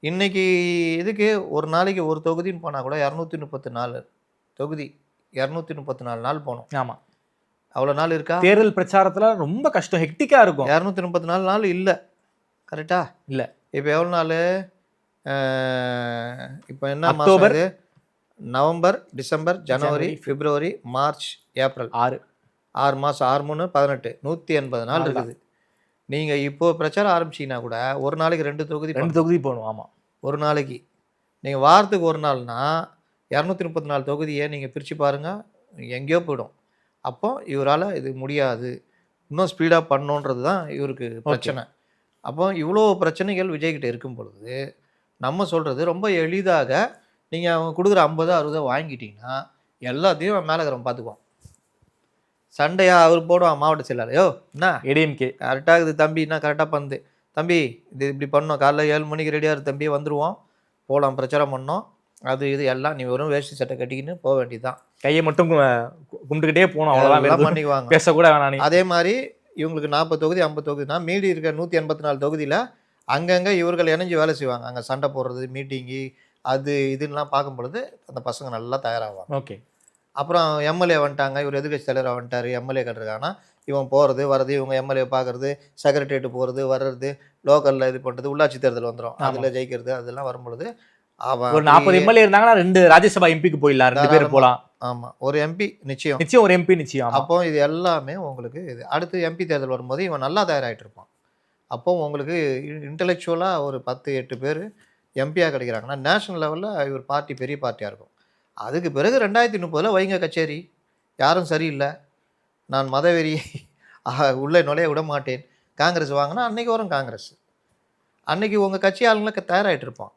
இன்னைக்கு இதுக்கு ஒரு நாளைக்கு ஒரு தொகுதின்னு போனால் கூட 234 தொகுதி, 234 நாள் போகணும். ஆமா, அவ்வளோ நாள் இருக்கா? தேர்தல் பிரச்சாரத்துல ரொம்ப கஷ்டம், ஹெக்டிக்கா இருக்கும். 234 நாள் இல்லை, கரெக்டா? இல்ல, இப்போ எவ்வளோ நாள்? இப்போ என்ன மாதம் அக்டோபர், இது? நவம்பர், டிசம்பர், ஜனவரி, ஜனவரி, பிப்ரவரி, மார்ச், ஏப்ரல், 6 6 மாதம், 6 3 18, 180 நாள் இருக்குது. நீங்கள் இப்போ பிரச்சாரம் ஆரம்பிச்சிங்கன்னா கூட ஒரு நாளைக்கு 2 தொகுதி 2 தொகுதி போகணும். ஆமா, ஒரு நாளைக்கு நீங்கள் வாரத்துக்கு ஒரு நாள்னா 234 தொகுதியை நீங்கள் பிரித்து பாருங்கள், எங்கேயோ போயிடும். அப்போ இவரால் இது முடியாது, இன்னும் ஸ்பீடாக பண்ணணுன்றது தான் இவருக்கு பிரச்சனை. அப்போ இவ்வளோ பிரச்சனைகள் விஜய்கிட்ட இருக்கும் பொழுது நம்ம சொல்கிறது ரொம்ப எளிதாக நீங்கள் அவங்க கொடுக்குற 50 60 வாங்கிட்டீங்கன்னா எல்லாத்தையும் மேலே இருக்கிறவன் பார்த்துக்குவான். சண்டையா அவர் போடுவான் மாவட்ட செயலாளர், யோ என்ன ஏடிஎம்கே கரெக்டாக இருக்குது தம்பி, என்ன கரெக்டாக பண்ணுது தம்பி, இது இப்படி பண்ணோம், காலைல 7 மணிக்கு ரெடியாக இருக்கு தம்பி, வந்துடுவோம், போகலாம், பிரச்சாரம் பண்ணோம், அது இது எல்லாம் நீ வெறும் வேஷ்டி சட்டை கட்டிக்கின்னு போக வேண்டியதுதான், கையை மட்டும் கும்பிட்டுக்கிட்டே போகணும், அவ்வளோதான், பண்ணிக்குவாங்க. பேசக்கூட வேணாம். அதே மாதிரி இவங்களுக்கு 40 தொகுதி 50 தொகுதினா மீதி இருக்க 184 தொகுதியில் அங்கங்கே இவர்கள் இணைஞ்சு வேலை செய்வாங்க. அங்கே சண்டை போடுறது, மீட்டிங்கு, அது இதுன்னெலாம் பார்க்கும் பொழுது அந்த பசங்க நல்லா தயாராகுவாங்க. ஓகே. அப்புறம் எம்எல்ஏ வந்துட்டாங்க, இவர் எதிர்கட்சி தலைவராக வந்துட்டார், எம்எல்ஏ கட்டுருக்காங்கன்னா இவன் போகிறது வர்றது, இவங்க எம்எல்ஏ பார்க்குறது, செக்ரட்டரியேட்டு போகிறது வர்றது, லோக்கலில் இது பண்ணுறது, உள்ளாட்சி தேர்தல் வந்துடும், அதில் ஜெயிக்கிறது, அதெல்லாம் வரும்பொழுது அவன் ஒரு 40 எம்எல்ஏ இருந்தாங்கன்னா 2 ராஜ்யசபா எம்பிக்கு போயிடலாம், 2 பேர் போகலாம். ஆமாம், ஒரு எம்பி நிச்சயம், ஒரு எம்பி நிச்சயம். அப்போ இது எல்லாமே உங்களுக்கு இது அடுத்து எம்பி தேர்தல் வரும்போது இவன் நல்லா தயாராகிட்டு இருப்பான். அப்போ உங்களுக்கு இன்டலெக்சுவலாக ஒரு 10-8 பேர் எம்பியாக கிடைக்கிறாங்கன்னா நேஷனல் லெவலில் இவர் பார்ட்டி பெரிய பார்ட்டியாக இருக்கும். அதுக்கு பிறகு 2030 வைங்க கச்சேரி, யாரும் சரியில்லை, நான் மதவெறியை உள்ளே நுழைய விட மாட்டேன், காங்கிரஸ் வாங்கினா அன்றைக்கி வரும் காங்கிரஸ், அன்றைக்கி உங்கள் கட்சி ஆளுங்களுக்கு தயாராகிட்டு இருப்பான்.